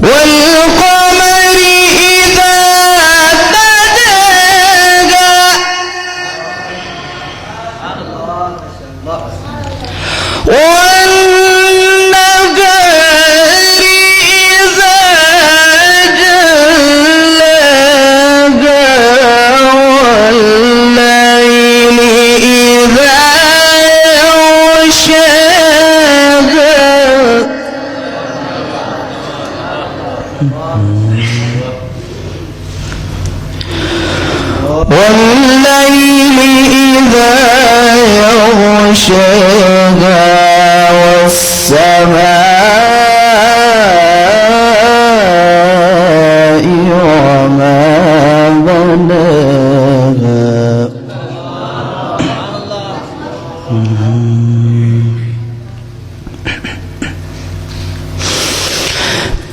والقمر إذا تلاها والنهار إذا جلاها والليل إذا يغشاها والليل إذا يغشاها والسماء وما بناها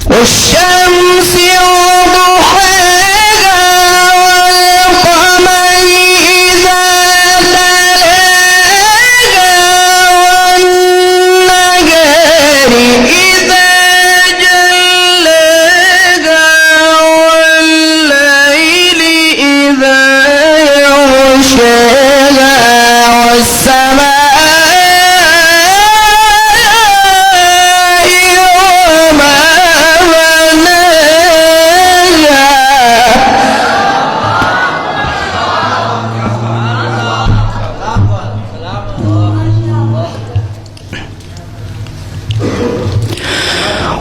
والشمس وضحاها والقمر إذا تلاها والنهار إذا جلاها والليل إذا يغشاها والسماء وما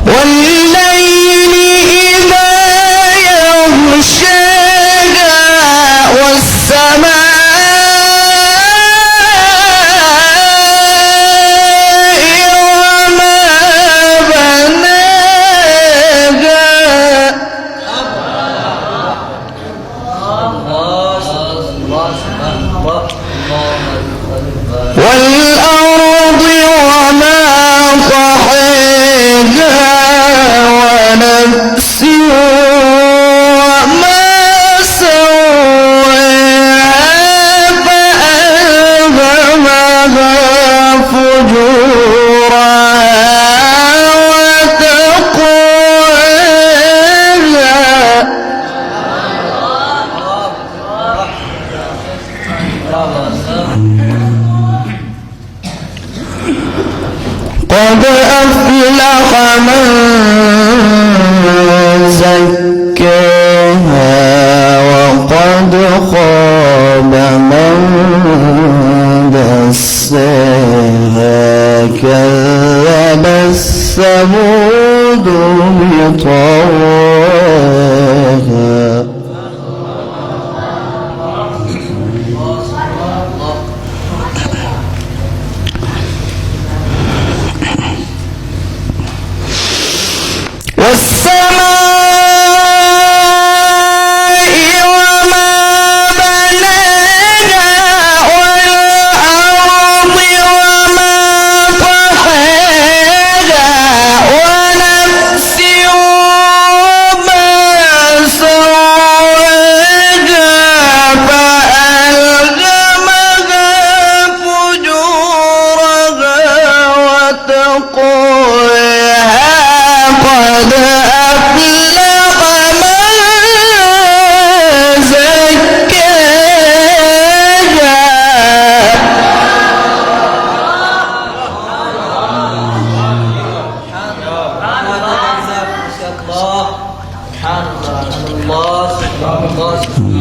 والليل إذا يغشاها والسماء وما بناها والأرض وما طحاها ونفس وما سواها فألهمها فجورها قد أفلح من زكاها وقد خاب من دساها كذب الثمود بطغواها والسماء وما بناها والأرض وما طحاها ونفس وما سواها فألهمها فجورها وتقواها قد أفلح من زكاها سبحان الله